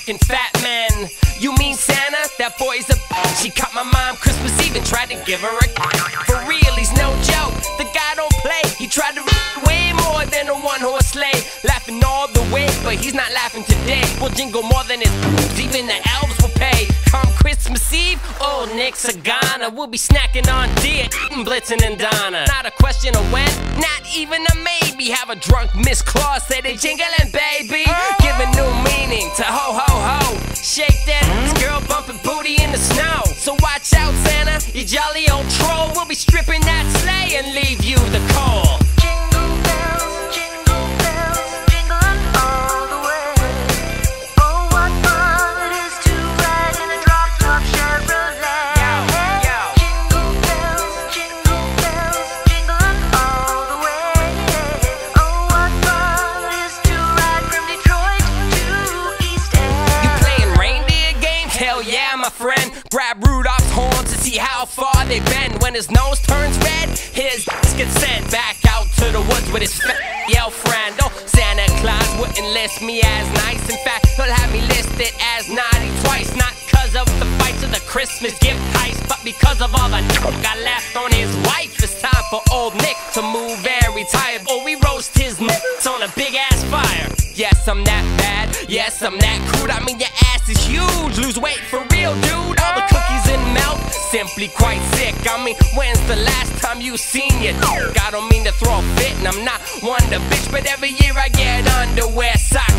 fucking fat man. You mean Santa? That boy's a bitch. He caught my mom Christmas Eve and tried to give her a for real, he's no joke. The guy don't play. He tried to way more than a one-horse sleigh. Laughing all the way, but he's not laughing today. We'll jingle more than his even the elves will pay. Come Christmas Eve, old Nick Sagana. We'll be snacking on deer, eating Blitzen and Donna. Not a question of when, not even a maybe. Have a drunk Miss Claus say they jingling, baby. Giving new meaning to ho ho ho. Shake that girl bumping booty in the snow. So watch out, Santa, you jolly old troll. We'll be stripping that sleigh and leave you the coal. Jingle bells, jingling all the way. Oh, what fun it is to ride in a drop-top Chevrolet. Jingle bells, jingling all the way. Oh, what fun it is to ride from Detroit to East End. You playing reindeer games? Hell yeah, my friend. Grab Rudolph's horn to see how far they bend. When his nose turns red, his gets sent back out to the woods with his yell friend. Oh, Santa Claus wouldn't list me as nice. In fact, he'll have me listed as naughty twice. Not cause of the fights of the Christmas gift heist, but because of all the got left on his wife. It's time for old Nick to move and retire, or we roast his nuts on a big ass fire. Yes, I'm that bad. Yes, I'm that crude. I mean, your ass is huge. Lose weight for real, dude. All the cookies and milk, simply quite sick. I mean, when's the last time you seen your dick? I don't mean to throw a fit, and I'm not one to bitch, but every year I get underwear, socks,